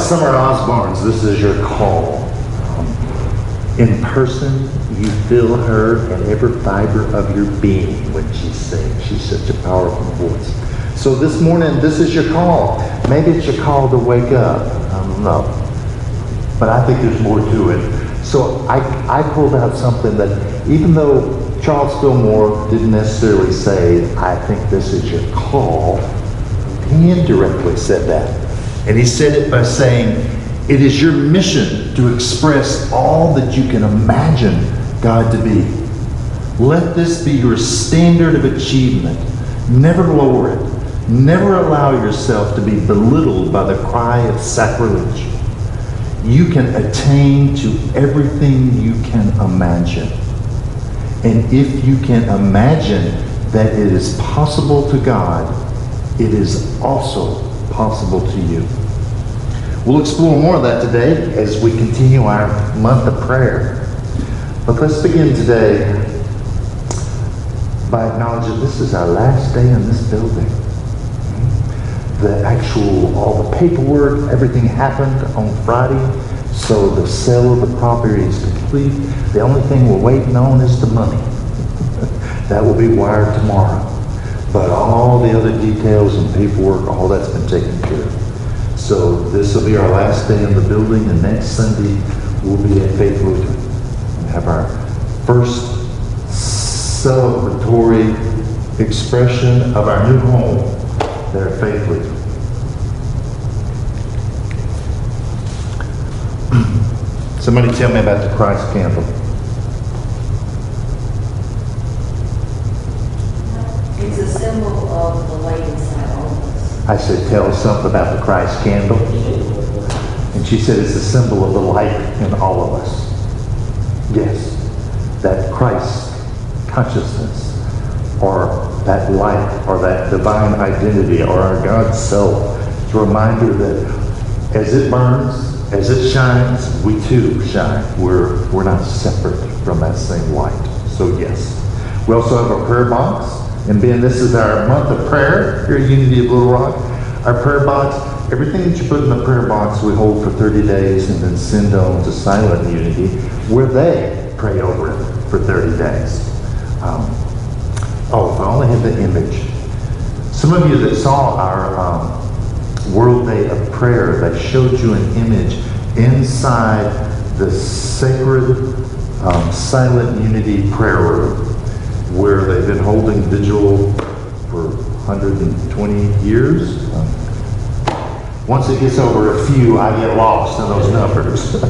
Summer Osborne's "This Is Your Call." In person, you feel her in every fiber of your being when she sings. She's such a powerful voice. So this morning, this is your call. Maybe it's your call to wake up. I don't know. But I think there's more to it. So I pulled out something that, even though Charles Fillmore didn't necessarily say, I think this is your call, he indirectly said that. And he said it by saying, it is your mission to express all that you can imagine God to be. Let this be your standard of achievement. Never lower it. Never allow yourself to be belittled by the cry of sacrilege. You can attain to everything you can imagine. And if you can imagine that it is possible to God, it is also possible to you. We'll explore more of that today as we continue our month of prayer. But let's begin today by acknowledging this is our last day in this building. All the paperwork, everything happened on Friday, so the sale of the property is complete. The only thing we're waiting on is the money. That will be wired tomorrow. But all the other details and paperwork, all that's been taken care of. So this will be our last day in the building, and next Sunday we'll be at Faith Lutheran and have our first celebratory expression of our new home there at Faith Lutheran. Somebody tell me about the Christ candle. It's a symbol of the light inside all of us. I said, tell us something about the Christ candle. And she said, it's a symbol of the light in all of us. Yes, that Christ consciousness, or that light, or that divine identity, or our God self. It's a reminder that as it burns, as it shines, we too shine. We're not separate from that same light. So yes. We also have a prayer box. And Ben, this is our month of prayer here at Unity of Little Rock. Our prayer box, everything that you put in the prayer box, we hold for 30 days and then send on to Silent Unity, where they pray over it for 30 days. If I only had the image. Some of you that saw our World Day of Prayer, that showed you an image inside the sacred Silent Unity prayer room, where they've been holding vigil for 120 years. Once it gets over a few, I get lost in those numbers.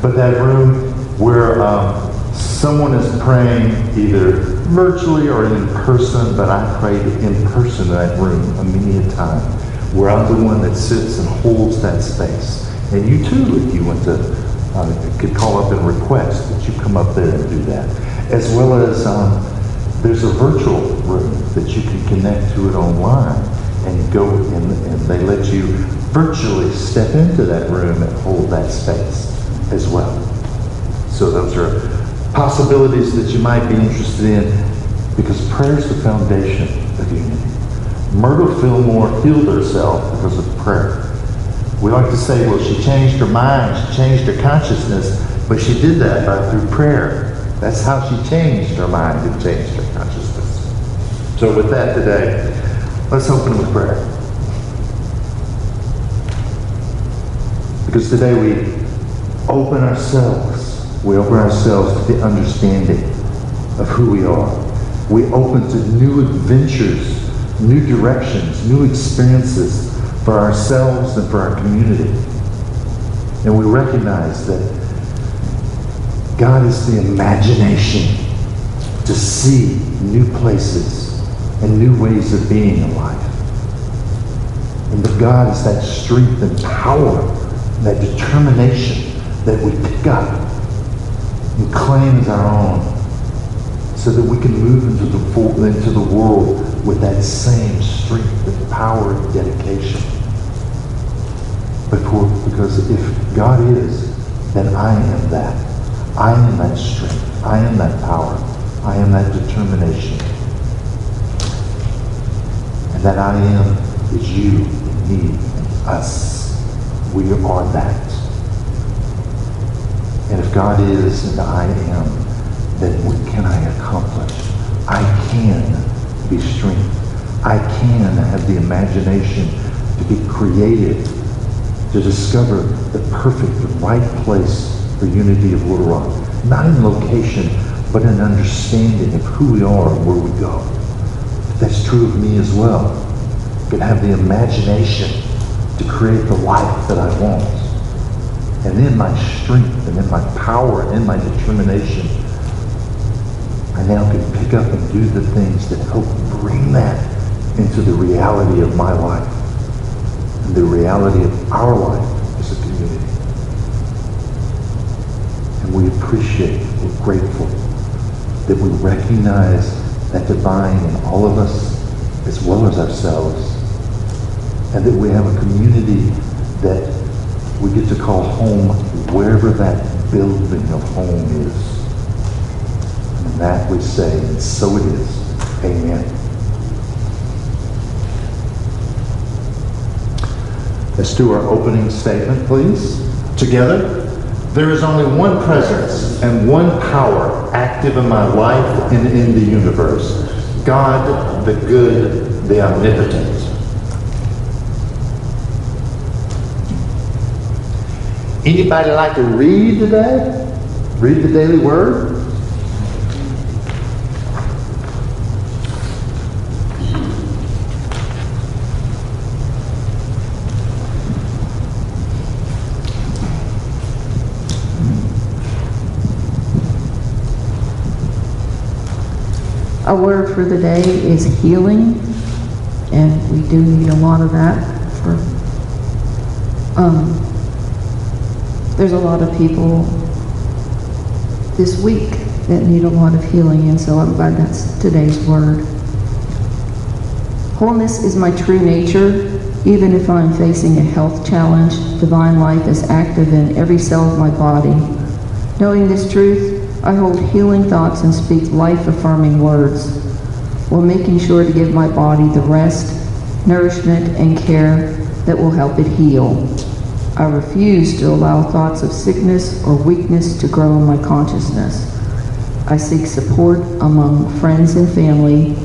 But that room where someone is praying either virtually or in person, but I prayed in person in that room many a time, where I'm the one that sits and holds that space. And you too, if you want to, could call up and request that you come up there and do that. As well as there's a virtual room that you can connect to it online and go in, and they let you virtually step into that room and hold that space as well. So those are possibilities that you might be interested in, because prayer is the foundation of unity. Myrtle Fillmore healed herself because of prayer. We like to say, well, she changed her mind, she changed her consciousness, but she did that through prayer. That's how she changed her mind and changed her consciousness. So with that today, let's open with prayer. Because today we open ourselves to the understanding of who we are. We open to new adventures, new directions, new experiences for ourselves and for our community. And we recognize that God is the imagination to see new places and new ways of being in life. And that God is that strength and power, that determination that we pick up and claim as our own, so that we can move into the world with that same strength and power and dedication. Because if God is, then I am that. I am that strength. I am that power. I am that determination. And that I am is you and me and us. We are that. And if God is and I am, then what can I accomplish? I can be strength. I can have the imagination to be creative, to discover the perfect, the right place for Unity of Little Rock. Not in location, but in understanding of who we are and where we go. That's true of me as well. I can have the imagination to create the life that I want. And in my strength and in my power and in my determination, I now can pick up and do the things that help bring that into the reality of my life and the reality of our life as a community. And we appreciate, we're grateful that we recognize that divine in all of us as well as ourselves, and that we have a community that we get to call home wherever that building of home is. And that we say, and so it is. Amen. Let's do our opening statement, please. Together. There is only one presence and one power active in my life and in the universe. God, the good, the omnipotent. Anybody like to read today? Read the daily word? Our word for the day is healing, and we do need a lot of that. There's a lot of people this week that need a lot of healing, and so I'm glad that's today's word. Wholeness is my true nature. Even if I'm facing a health challenge, divine life is active in every cell of my body. Knowing this truth, I hold healing thoughts and speak life-affirming words, while making sure to give my body the rest, nourishment, and care that will help it heal. I refuse to allow thoughts of sickness or weakness to grow in my consciousness. I seek support among friends and family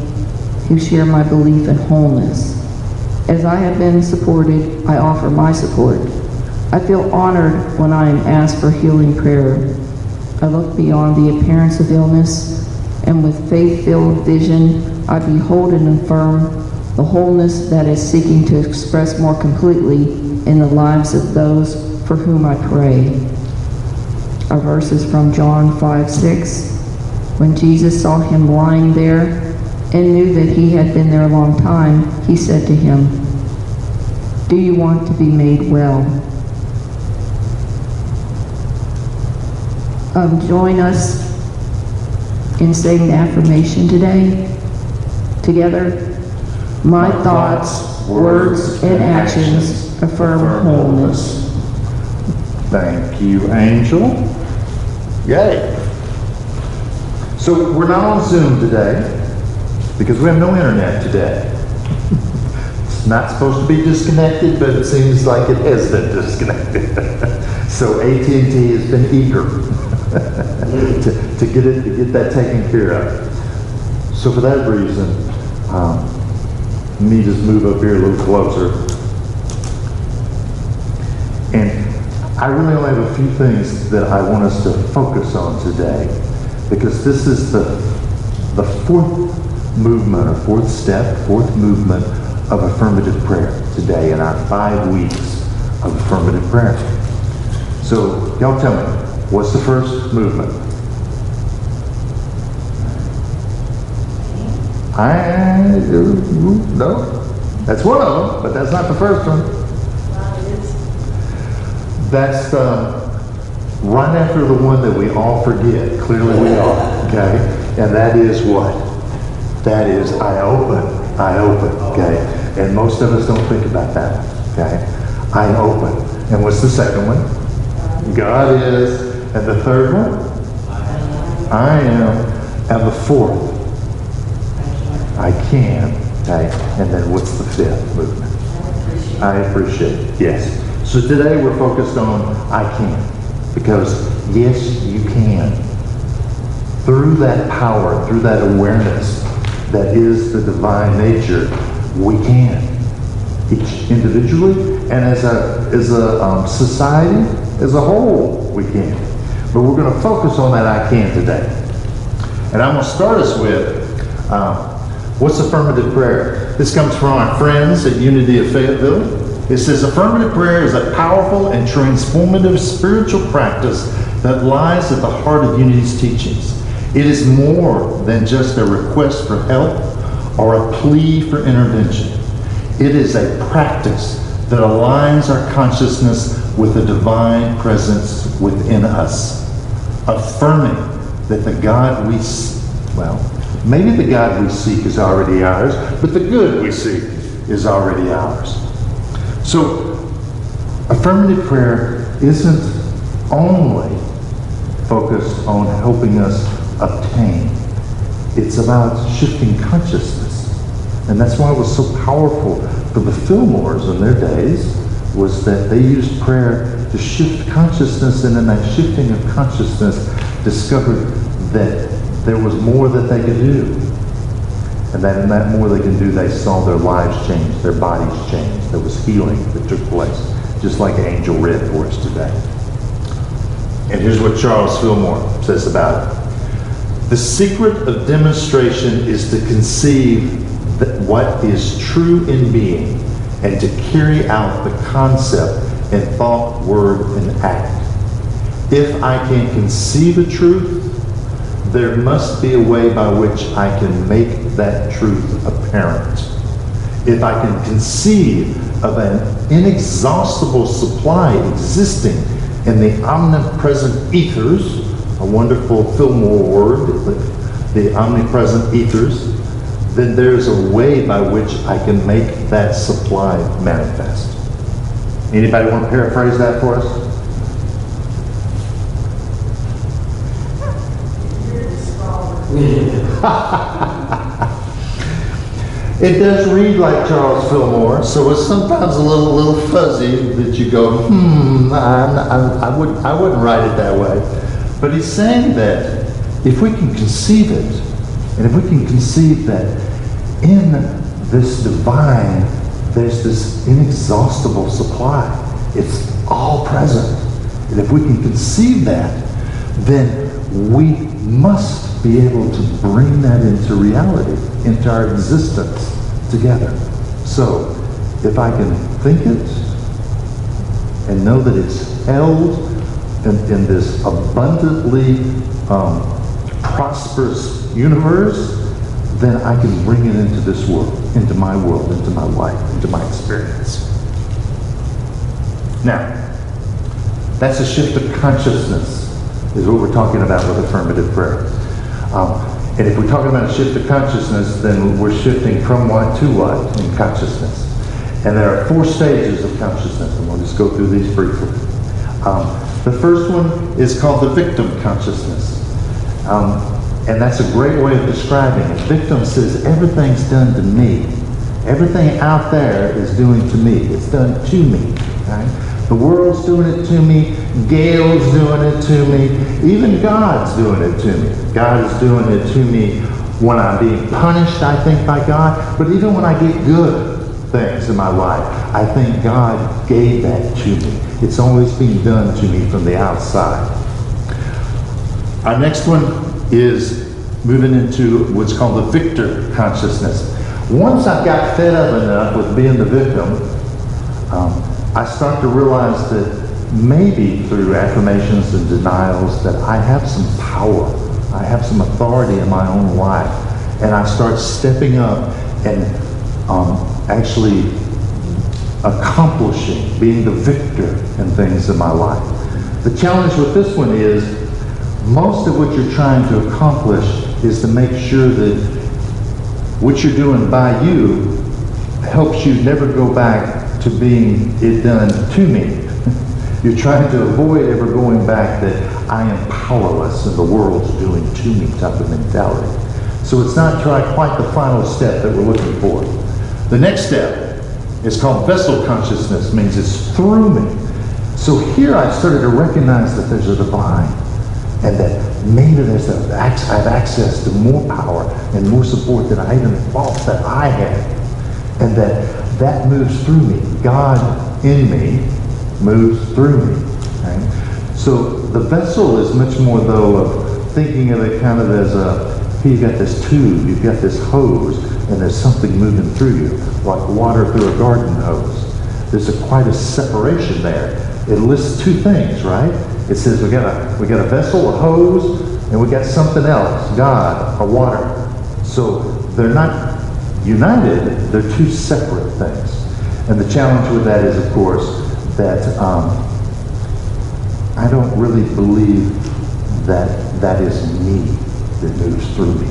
who share my belief in wholeness. As I have been supported, I offer my support. I feel honored when I am asked for healing prayer. I look beyond the appearance of illness, and with faith-filled vision, I behold and affirm the wholeness that is seeking to express more completely in the lives of those for whom I pray. Our verse is from John 5:6. When Jesus saw him lying there and knew that he had been there a long time, he said to him, "Do you want to be made well?" Join us in saying the affirmation today. Together, my thoughts, words, and actions affirm wholeness. Thank you, Angel. Yay. So we're not on Zoom today because we have no internet today. It's not supposed to be disconnected, but it seems like it has been disconnected. So AT&T has been eager to get that taken care of. So for that reason, let me just move up here a little closer. And I really only have a few things that I want us to focus on today, because this is the fourth movement, or fourth step, fourth movement of affirmative prayer today in our 5 weeks of affirmative prayer. So y'all tell me, what's the first movement? No, that's one of them, but that's not the first one. That's right after the one that we all forget. Clearly we are, okay? And that is what? That is I open, okay? And most of us don't think about that, okay? I open. And what's the second one? God is. And the third one? I am. And the fourth? I can, okay? And then what's the fifth movement? I appreciate it. Yes. So today we're focused on I can. Because yes, you can. Through that power, through that awareness that is the divine nature, we can. Each individually and as a society, as a whole, we can. But we're going to focus on that I can today. And I'm going to start us with what's affirmative prayer? This comes from our friends at Unity of Fayetteville. It says, affirmative prayer is a powerful and transformative spiritual practice that lies at the heart of Unity's teachings. It is more than just a request for help or a plea for intervention. It is a practice that aligns our consciousness with the divine presence within us, affirming that the God we maybe the God we seek is already ours, but the good we seek is already ours. So, affirmative prayer isn't only focused on helping us obtain. It's about shifting consciousness. And that's why it was so powerful for the Fillmores in their days, was that they used prayer to shift consciousness, and in that shifting of consciousness discovered that there was more that they could do. And that in that more they can do, they saw their lives change, their bodies change. There was healing that took place, just like Angel read for us today. And here's what Charles Fillmore says about it. The secret of demonstration is to conceive that what is true in being and to carry out the concept in thought, word, and act. If I can conceive a truth, there must be a way by which I can make that truth apparent. If I can conceive of an inexhaustible supply existing in the omnipresent ethers, a wonderful Fillmore word, the omnipresent ethers, then there's a way by which I can make that supply manifest. Anybody want to paraphrase that for us? It does read like Charles Fillmore, so it's sometimes a little fuzzy that you go, I wouldn't write it that way. But he's saying that if we can conceive it, and if we can conceive that in this divine, there's this inexhaustible supply. It's all present. And if we can conceive that, then we must be able to bring that into reality, into our existence together. So, if I can think it and know that it's held in this abundantly prosperous universe, then I can bring it into this world, into my life, into my experience. Now, that's a shift of consciousness, is what we're talking about with affirmative prayer. And if we're talking about a shift of consciousness, then we're shifting from what to what in consciousness. And there are 4 stages of consciousness, and we'll just go through these briefly. The first one is called the victim consciousness. And that's a great way of describing it. Victim says, everything's done to me. Everything out there is doing to me. It's done to me. Right? The world's doing it to me. Gail's doing it to me. Even God's doing it to me. God is doing it to me when I'm being punished, I think, by God. But even when I get good things in my life, I think God gave that to me. It's always being done to me from the outside. Our next one is moving into what's called the victor consciousness. Once I got fed up enough with being the victim, I start to realize that maybe through affirmations and denials that I have some power. I have some authority in my own life. And I start stepping up and actually accomplishing, being the victor in things in my life. The challenge with this one is most of what you're trying to accomplish is to make sure that what you're doing by you helps you never go back to being it done to me. You're trying to avoid ever going back that I am powerless and the world's doing to me type of mentality. So it's not quite the final step that we're looking for. The next step It's called vessel consciousness, means it's through me. So here I started to recognize that there's a divine, and that maybe I have access to more power and more support than I even thought that I had, and that moves through me. God in me moves through me. Right? So the vessel is much more, though, of thinking of it kind of as you've got this tube, you've got this hose, and there's something moving through you, like water through a garden hose. There's quite a separation there. It lists two things, right? It says we got a vessel, a hose, and we got something else, God, a water. So they're not united, they're two separate things. And the challenge with that is, of course, that I don't really believe that is me that moves through me.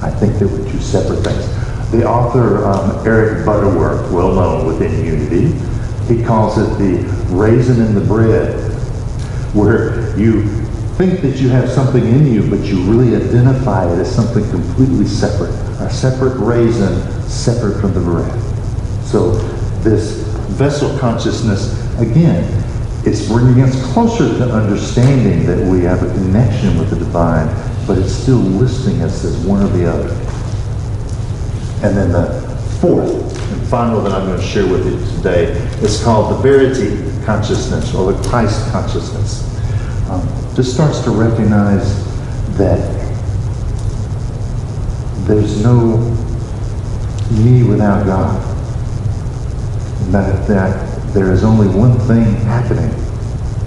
I think there were two separate things. The author, Eric Butterworth, well known within Unity, he calls it the raisin in the bread, where you think that you have something in you, but you really identify it as something completely separate. A separate raisin, separate from the bread. So this vessel consciousness, again, it's bringing us closer to understanding that we have a connection with the divine, but it's still listing us as one or the other. And then the fourth and final that I'm going to share with you today is called the verity consciousness, or the Christ consciousness. This starts to recognize that there's no me without God. That there is only one thing happening.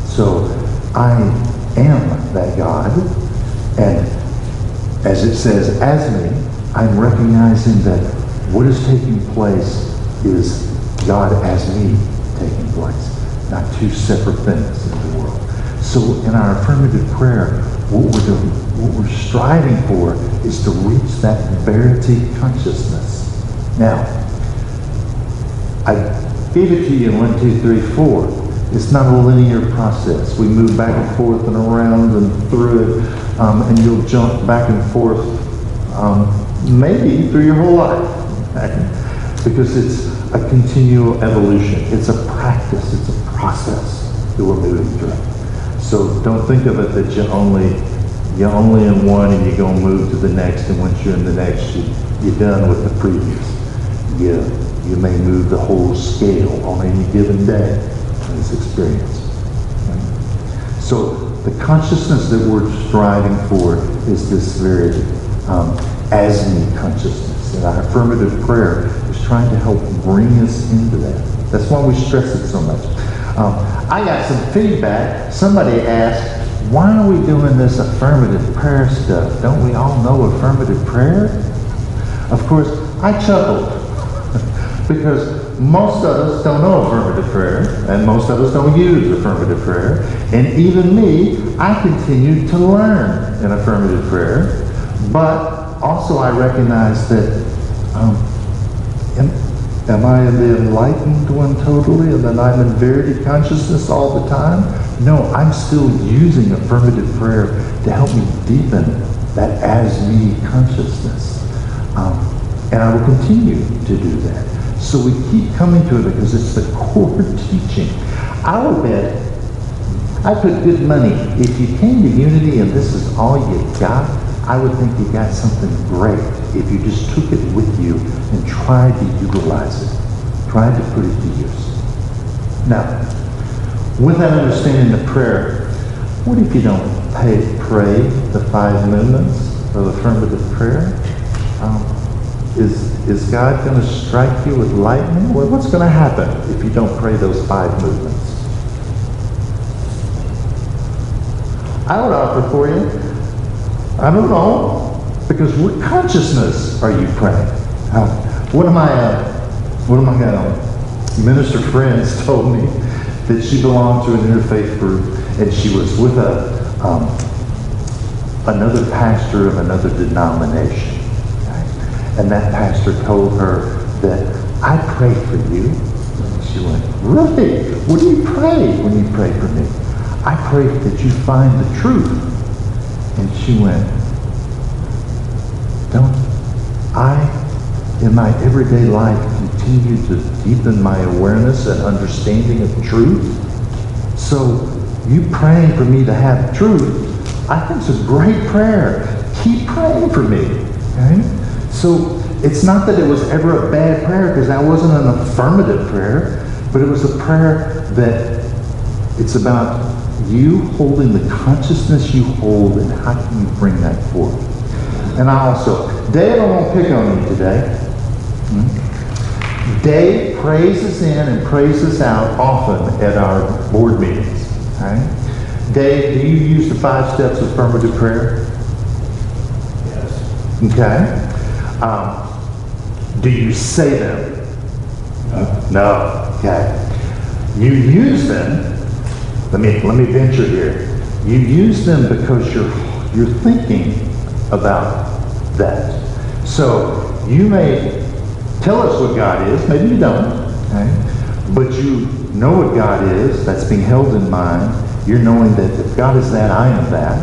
So I am that God, and as it says, as me, I'm recognizing that what is taking place is God as me taking place, not two separate things in the world. So in our affirmative prayer, what we're doing, what we're striving for is to reach that verity consciousness. Now, I gave it to you in 1, 2, 3, 4. It's not a linear process. We move back and forth and around and through it, and you'll jump back and forth maybe through your whole life, okay? Because it's a continual evolution. It's a practice. It's a process that we're moving through. So don't think of it that you're only in one and you're going to move to the next, and once you're in the next, you're done with the previous. You may move the whole scale on any given day in this experience. Okay? So the consciousness that we're striving for is this very as me consciousness. And our affirmative prayer is trying to help bring us into that. That's why we stress it so much. I got some feedback. Somebody asked, why are we doing this affirmative prayer stuff? Don't we all know affirmative prayer? Of course, I chuckled because most of us don't know affirmative prayer, and most of us don't use affirmative prayer. And even me, I continue to learn in affirmative prayer. But also I recognize that, am I the enlightened one totally, and that I'm in verity consciousness all the time? No, I'm still using affirmative prayer to help me deepen that as me consciousness. And I will continue to do that. So we keep coming to it because it's the core teaching. I will bet, I put good money, if you came to Unity and this is all you got, I would think you got something great if you just took it with you and tried to utilize it, tried to put it to use. Now, with that understanding of prayer, what if you don't pray the 5 movements of affirmative prayer? Is God going to strike you with lightning? Well, what's going to happen if you don't pray those 5 movements? I would offer for you, I don't know, because what consciousness are you praying? One of my minister friends told me that she belonged to an interfaith group, and she was with another pastor of another denomination. And that pastor told her that, I pray for you. And she went, really? What do you pray when you pray for me? I pray that you find the truth. And she went, don't I, in my everyday life, continue to deepen my awareness and understanding of truth. So you praying for me to have truth, I think it's a great prayer. Keep praying for me. Okay? So it's not that it was ever a bad prayer, because that wasn't an affirmative prayer, but it was a prayer that it's about you holding the consciousness you hold, and how can you bring that forth. And I also, Dave, I won't pick on you today. Dave prays us in and prays us out often at our board meetings. Okay? Dave, do you use the 5 steps of affirmative prayer? Yes. Okay. Do you say them? No. Okay. You use them. Let me venture here. You use them because you're thinking about that. So you may tell us what God is. Maybe you don't. Okay? But you know what God is. That's being held in mind. You're knowing that if God is that, I am that.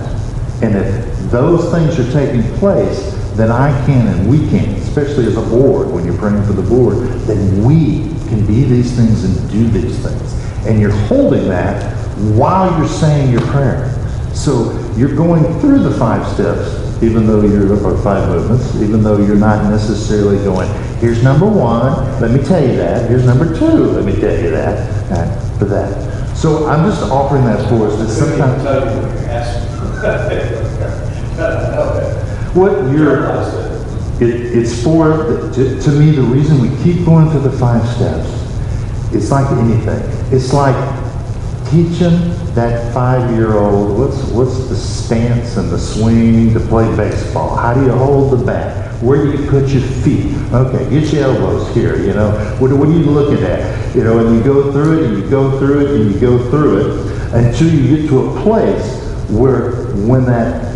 And if those things are taking place, then I can and we can, especially as a board, when you're praying for the board, then we can be these things and do these things. And you're holding that while you're saying your prayer. So you're going through the 5 steps, even though or 5 movements, even though you're not necessarily going, here's number 1, let me tell you that. Here's number 2, let me tell you that. For that. So I'm just offering that for us. That sometimes tell you what you're asking for. what it's for, to me, the reason we keep going through the 5 steps, it's like anything. It's like teaching that 5-year-old what's the stance and the swing to play baseball. How do you hold the bat? Where do you put your feet? Okay, get your elbows here, What are you looking at? And you go through it, and you go through it, and you go through it, until you get to a place where when that,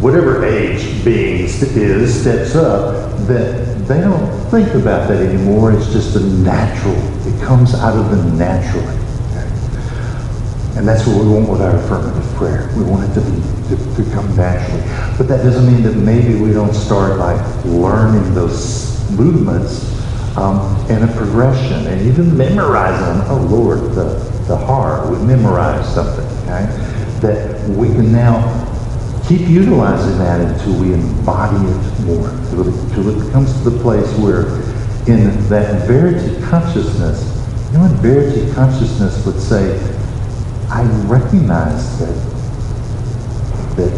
whatever age being is, steps up, that they don't think about that anymore. It's just a natural. It comes out of them naturally. And that's what we want with our affirmative prayer. We want it to come naturally. But that doesn't mean that maybe we don't start by learning those movements in a progression and even memorizing them. Oh Lord, the heart, we memorize something, okay? That we can now keep utilizing that until we embody it more. Until it comes to the place where in that verity consciousness, in verity consciousness would say, I recognize that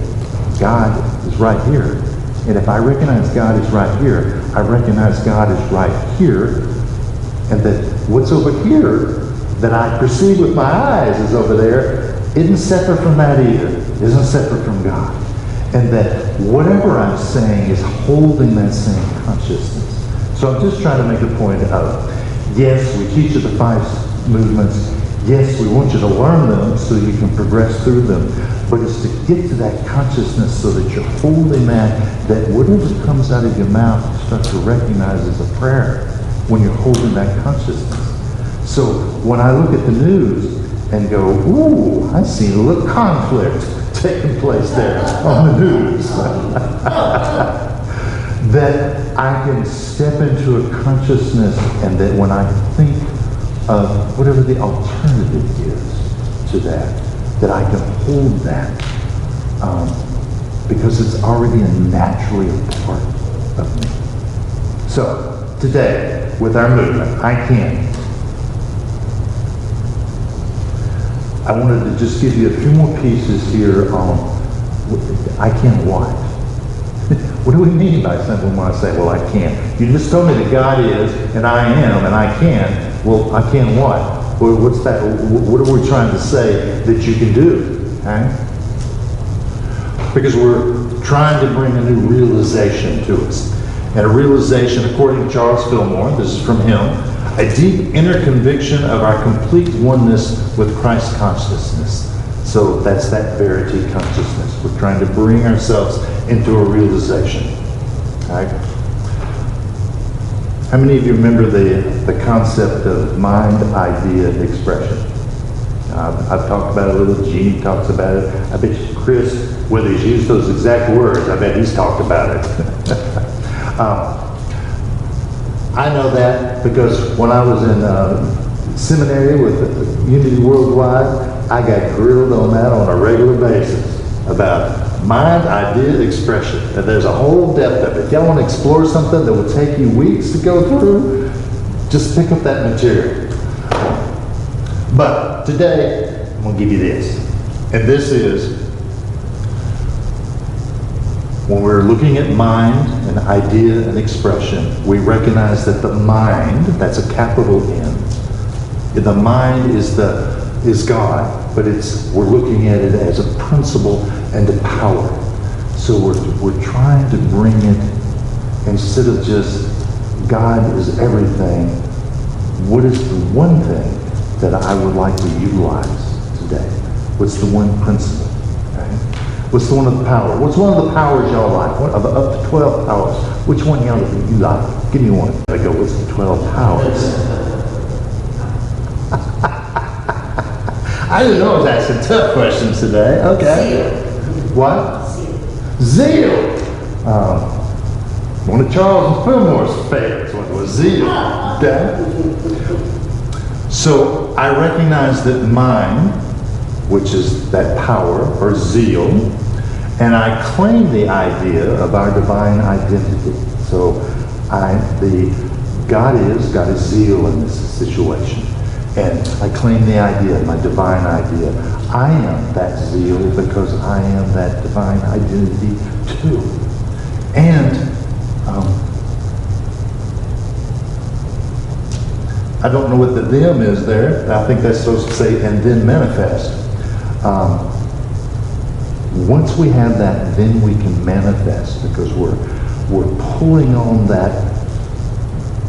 God is right here. And if I recognize God is right here, I recognize God is right here. And that what's over here that I perceive with my eyes is over there isn't separate from that either. Isn't separate from God. And that whatever I'm saying is holding that same consciousness. So I'm just trying to make a point of, yes, we teach you the 5 movements. Yes, we want you to learn them so you can progress through them, but it's to get to that consciousness so that you're holding that whatever comes out of your mouth, you start to recognize as a prayer when you're holding that consciousness. So when I look at the news and go, ooh, I see a little conflict taking place there on the news, that I can step into a consciousness, and that when I think of whatever the alternative is to that I can hold that because it's already naturally a part of me. So today, with our movement, I wanted to just give you a few more pieces here on I can what? What do we mean by something when I say, well, I can? You just told me that God is, and I am, and I can. Well, I can what? Well, what's that? What are we trying to say that you can do? Okay? Because we're trying to bring a new realization to us. And a realization, according to Charles Fillmore, this is from him, a deep inner conviction of our complete oneness with Christ consciousness. So that's that verity consciousness. We're trying to bring ourselves into a realization. Okay? How many of you remember the concept of mind, idea, expression? I've talked about it a little. Gene talks about it. I bet you Chris, whether he's used those exact words, I bet he's talked about it. I know that because when I was in seminary with Unity Worldwide, I got grilled on that on a regular basis about mind, idea, expression. And there's a whole depth of it. If y'all want to explore something that will take you weeks to go through, just pick up that material. But today, I'm going to give you this. And this is, when we're looking at mind and idea and expression, we recognize that the mind, that's a capital N, the mind is God, but we're looking at it as a principle and a power. So we're trying to bring it, instead of just God is everything, what is the one thing that I would like to utilize today? What's the one principle? Okay? What's the one of the power? What's one of the powers y'all like? What of the up to 12 powers? Which one y'all do you like? Give me one. I go, what's the 12 powers? I didn't know I was asking tough questions today. Okay. Zeal. What? Zeal. One of Charles and Fillmore's favorites was zeal. Okay. So I recognize that mind, which is that power or zeal, and I claim the idea of our divine identity. So God is zeal in this situation. And I claim the idea, my divine idea. I am that zeal because I am that divine identity too. And I don't know what the them is there. I think that's supposed to say, and then manifest. Once we have that, then we can manifest, because we're pulling on that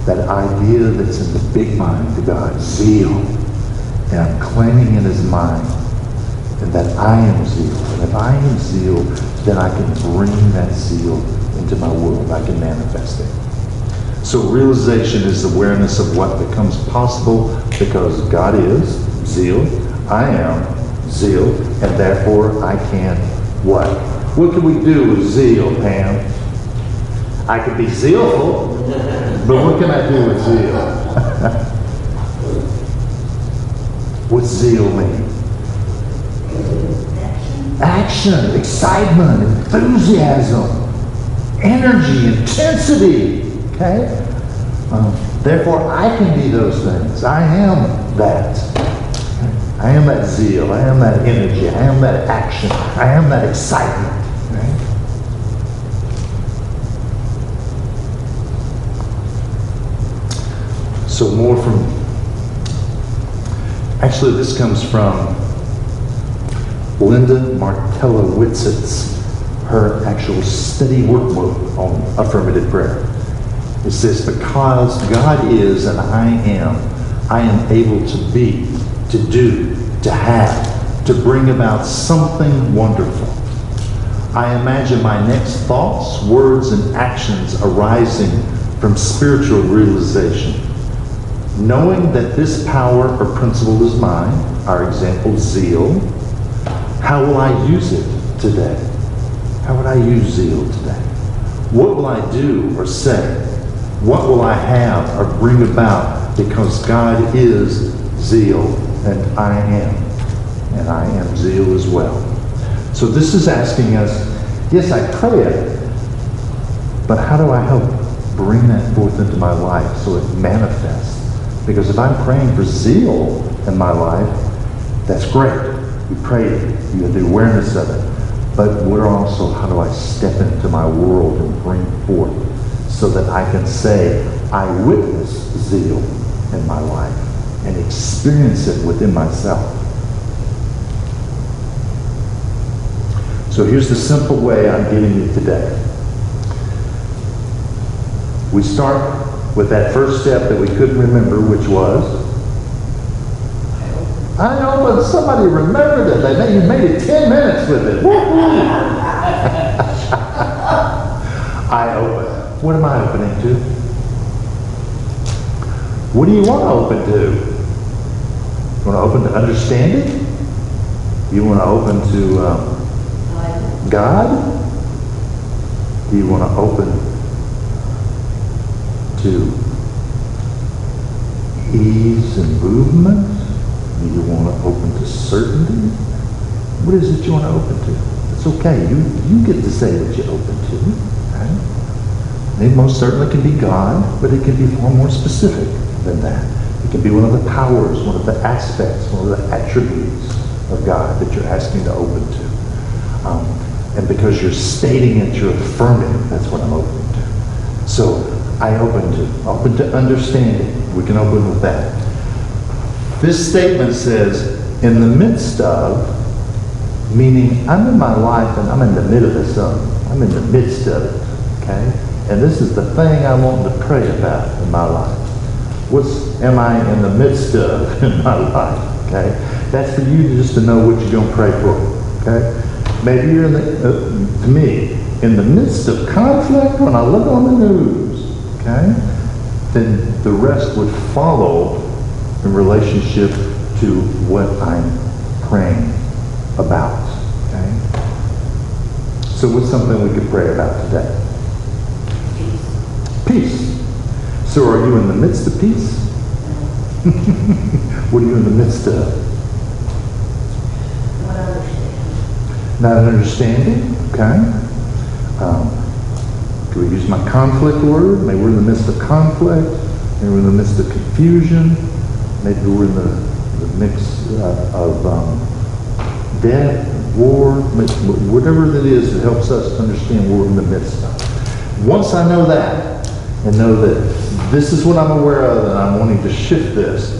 idea that's in the big mind, the God, zeal. And I'm claiming it as mine, and that I am zeal. And if I am zeal, then I can bring that zeal into my world. I can manifest it. So realization is awareness of what becomes possible, because God is zeal, I am zeal, and therefore I can what? What can we do with zeal, Pam? I can be zealful, but what can I do with zeal? What's zeal mean? Action, excitement, enthusiasm, energy, intensity. Okay? Therefore, I can be those things. I am that. I am that zeal. I am that energy. I am that action. I am that excitement. Right? So more from, actually this comes from Linda Martella-Witzett's, her actual study workbook on affirmative prayer. It says, because God is and I am able to be, to do, to have, to bring about something wonderful. I imagine my next thoughts, words, and actions arising from spiritual realization. Knowing that this power or principle is mine, our example, zeal, how will I use it today? How would I use zeal today? What will I do or say? What will I have or bring about, because God is zeal and I am zeal as well. So this is asking us, yes, I pray it, but how do I help bring that forth into my life so it manifests? Because if I'm praying for zeal in my life, that's great. You pray it, you have the awareness of it. But what are also, how do I step into my world and bring forth so that I can say, I witness zeal in my life and experience it within myself. So here's the simple way I'm giving you today. We start with that first step that we couldn't remember, which was, I know, but somebody remembered it. You made it 10 minutes with it. I open. What am I opening to? What do you want to open to? You want to open to understanding? You want to open to God? Do you want to open to ease and movement? Do you want to open to certainty? What is it you want to open to? It's okay. You get to say what you open to. Right? It most certainly can be God, but it can be far more specific than that. It can be one of the powers, one of the aspects, one of the attributes of God that you're asking to open to. And because you're stating it, you're affirming, that's what I'm open to. So I open to understanding. We can open with that. This statement says, in the midst of, meaning I'm in my life and I'm in the middle of something. I'm in the midst of it, okay? And this is the thing I want to pray about in my life. Am I in the midst of in my life, okay? That's for you just to know what you're going to pray for, okay? Maybe you're to me, in the midst of conflict when I look on the news, okay? Then the rest would follow in relationship to what I'm praying about, okay? So what's something we could pray about today? Peace. So are you in the midst of peace? What are you in the midst of? Not understanding. Okay. Do we use my conflict word? Maybe we're in the midst of conflict. Maybe we're in the midst of confusion. Maybe we're in the mix of death, war, whatever it is that helps us to understand what we're in the midst of. Once I know that, and know that this is what I'm aware of and I'm wanting to shift this,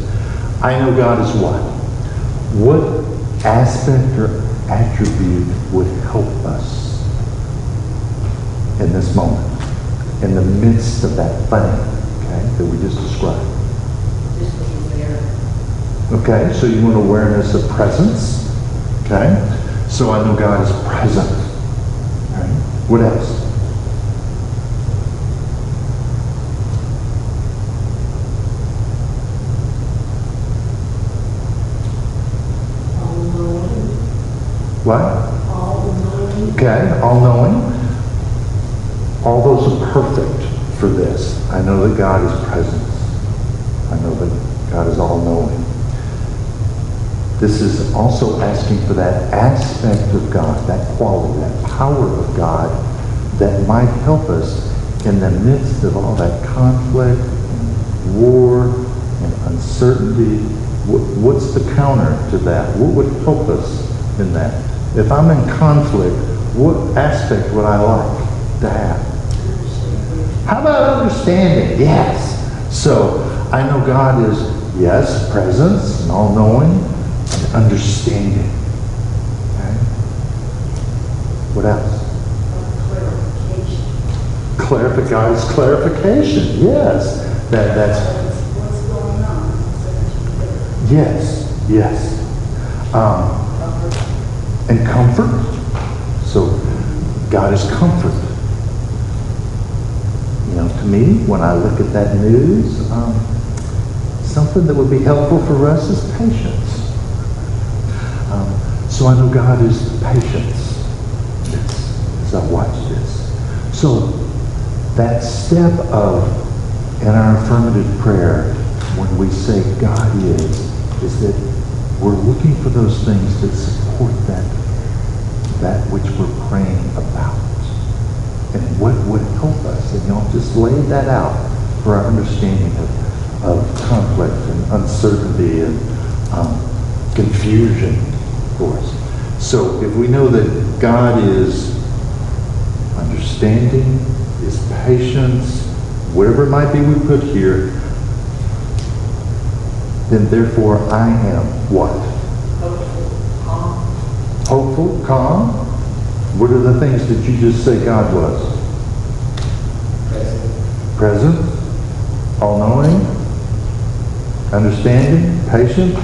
I know God is what? What aspect or attribute would help us in this moment, in the midst of that thing, okay, that we just described? Just being there. Okay, so you want awareness of presence, okay? So I know God is present. Okay? What else? What? All-knowing. Okay, all-knowing. All those are perfect for this. I know that God is present. I know that God is all-knowing. This is also asking for that aspect of God, that quality, that power of God that might help us in the midst of all that conflict and war and uncertainty. What's the counter to that? What would help us in that? If I'm in conflict, what aspect would I like to have? How about understanding? Yes. So I know God is, yes, presence and all-knowing and understanding. Okay? What else? Clarification. God is clarification. Yes. That's What's going on? yes. Yes. And comfort. So God is comfort. You know, to me, when I look at that news, something that would be helpful for us is patience. So I know God is patience. Yes, as I watch this. So that step of, in our affirmative prayer, when we say God is that we're looking for those things that support that which we're praying about. And what would help us. And y'all just laid that out for our understanding of conflict and uncertainty and confusion for us. So if we know that God is understanding, is patience, whatever it might be we put here, then therefore I am what? Hopeful, calm. What are the things that you just say God was? Present, all-knowing, understanding, patient,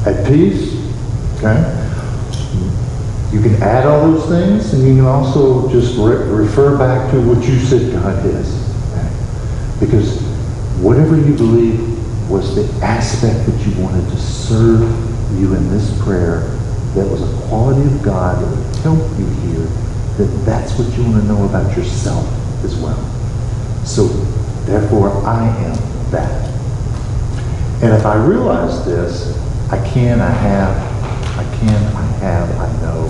at peace. Okay? You can add all those things, and you can also just refer back to what you said God is. Okay? Because whatever you believe was the aspect that you wanted to serve you in this prayer, that was a quality of God that would help you here, that's what you want to know about yourself as well. So Therefore, I am that. And if I realize this, I know.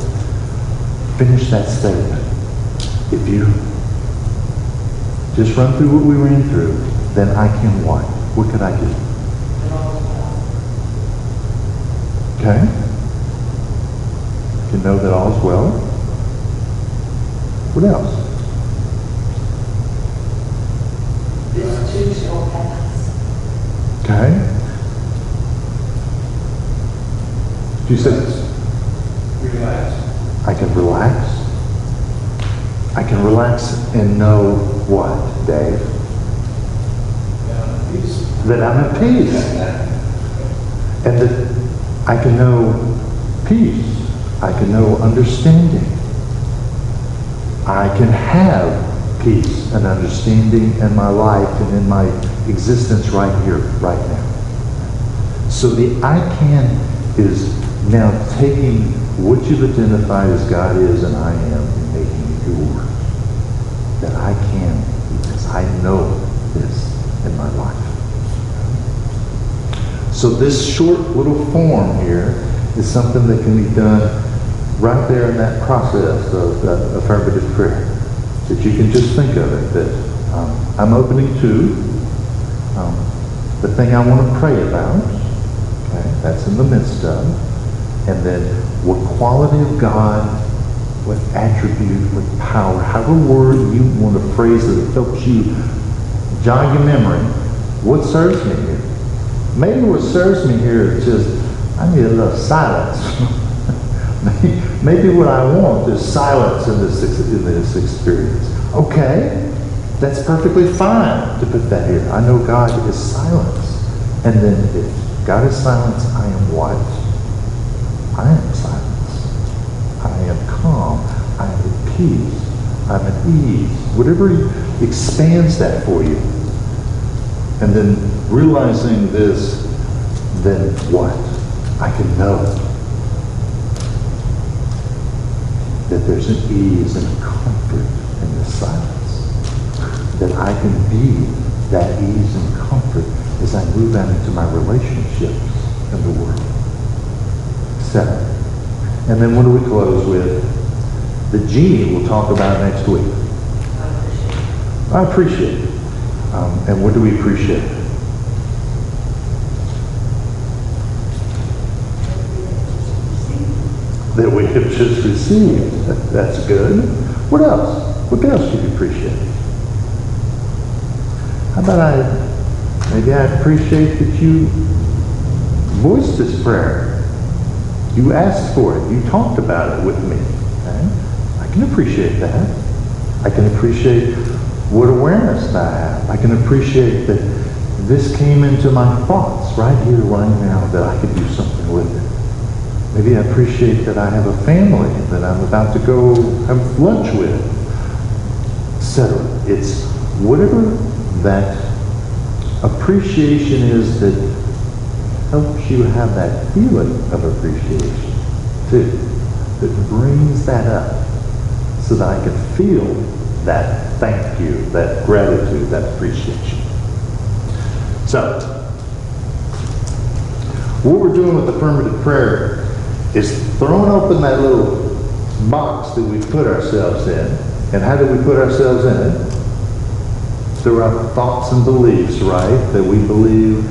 Finish that statement. If you just run through what we ran through, then I can what? What could I do? Okay? You can know that all is well. What else? This too shall pass. Okay? You said Relax. I can relax. I can relax and know what, Dave? Yeah, peace. That I'm at peace. And that I can know peace. I can know understanding. I can have peace and understanding in my life and in my existence right here, right now. So the I can is now taking what you've identified as God is and I am and making it yours. That I can, because I know this in my life. So this short little form here is something that can be done right there in that process of affirmative prayer. That you can just think of it, that I'm opening to the thing I want to pray about. Okay, that's in the midst of. And then what quality of God, what attribute, what power, however word you want to phrase that helps you jog your memory, what serves me here? Maybe what serves me here is just, I need a little silence. Maybe what I want is silence in this experience. Okay, that's perfectly fine to put that here. I know God is silence. And then if God is silence, I am what? I am silence. I am calm. I am at peace. I'm at ease. Whatever expands that for you. And then realizing this, then what? I can know that there's an ease and a comfort in this silence. That I can be that ease and comfort as I move out into my relationships in the world. 7. And then what do we close with? The genie we'll talk about next week. I appreciate it. And what do we appreciate? That we have just received. That's good. What else? What else do you appreciate? How about maybe I appreciate that you voiced this prayer. You asked for it. You talked about it with me. Okay? I can appreciate that. I can appreciate what awareness that I have. I can appreciate that this came into my thoughts right here, right now, that I could do something with it. Maybe I appreciate that I have a family that I'm about to go have lunch with, etc. It's whatever that appreciation is that helps you have that feeling of appreciation, too. That brings that up so that I can feel that thank you, that gratitude, that appreciation. So, what we're doing with affirmative prayer is throwing open that little box that we put ourselves in. And how do we put ourselves in it? Through our thoughts and beliefs, right? That we believe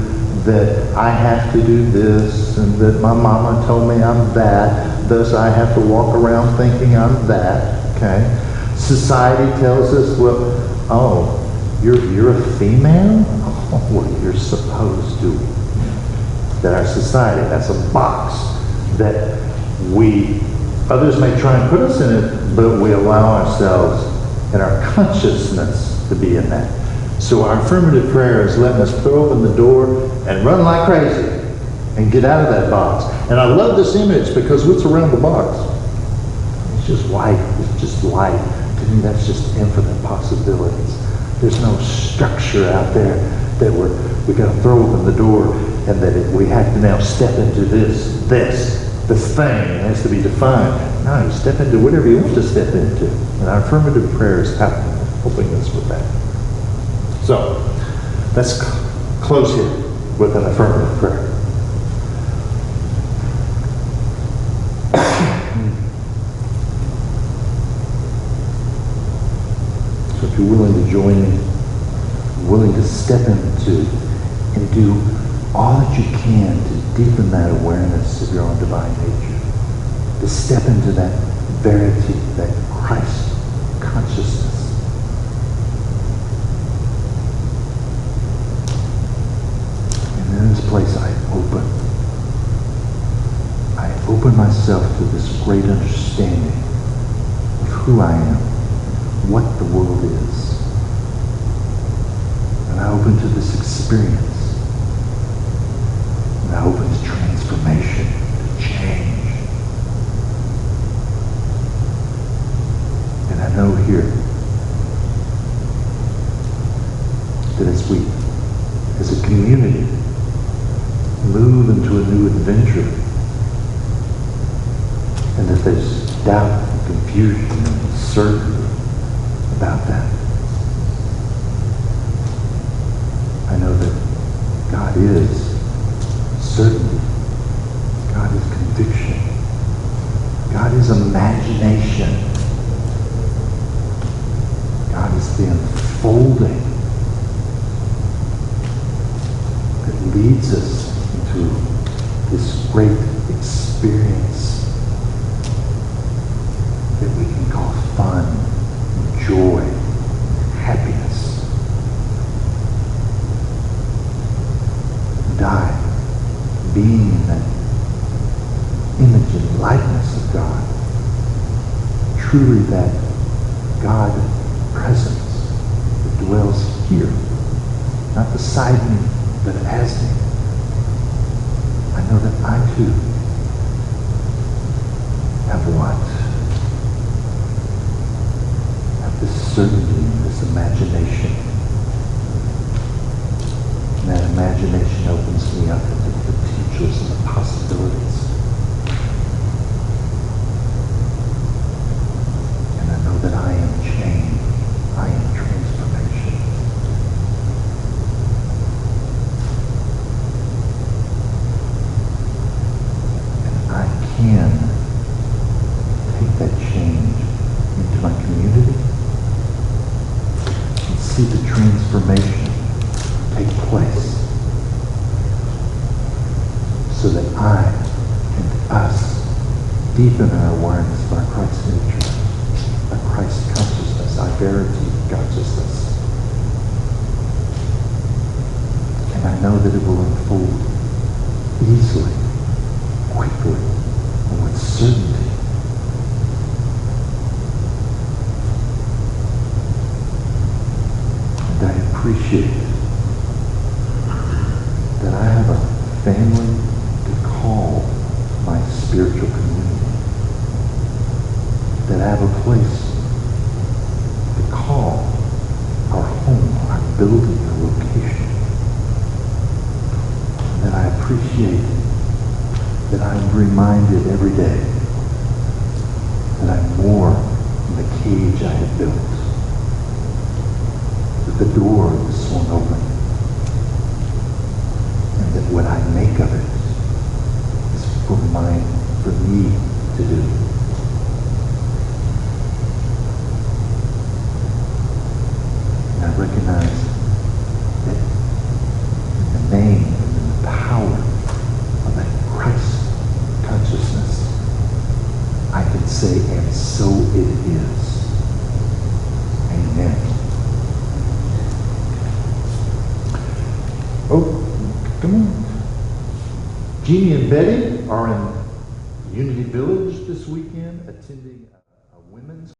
that I have to do this, and that my mama told me I'm that, thus I have to walk around thinking I'm that, okay? Society tells us, well, oh, you're a female? Oh, well, you're supposed to. That our society, that's a box that others may try and put us in it, but we allow ourselves and our consciousness to be in that. So our affirmative prayer is letting us throw open the door and run like crazy and get out of that box. And I love this image because what's around the box? It's just light. It's just light. To me, that's just infinite possibilities. There's no structure out there that we got to throw open the door and that we have to now step into this thing. It has to be defined. No, you step into whatever you want to step into. And our affirmative prayer is helping us with that. So, Let's close here with an affirmative prayer. So if you're willing to join me, willing to step into and do all that you can to deepen that awareness of your own divine nature, to step into that verity, that Christ consciousness. And in this place I open myself to this great understanding of who I am, what the world is. And I open to this experience. And I open to transformation, to change. And I know here that as we, as a community, move into a new adventure, and if there's doubt and confusion and uncertainty about that, I know that God is certainty. God is conviction. God is imagination. God is the unfolding that leads us into this great experience that we can call fun, joy, happiness. And I, being in that image and likeness of God, truly that God presence that dwells here, not beside me, but as me, I know that I too have what? This certainty, this imagination. And that imagination opens me up into the potentials and the possibilities. And I know that I am change. I am transformation. And I can take that change into my community, see the transformation take place so that I and us deepen our awareness of our Christ nature, our Christ consciousness, our verity consciousness. And I know that it will unfold easily, quickly, and with certainty. I appreciate that I have a family to call my spiritual community. That I have a place to call our home, our building, our location. That I appreciate that I'm reminded every day that I'm more than the cage I have built. The door is swung open, and that what I make of it is for me to do. And I recognize that in the name and in the power of that Christ consciousness, I can say, and so it is. Amen. Oh, come on. Jeannie and Betty are in Unity Village this weekend attending a women's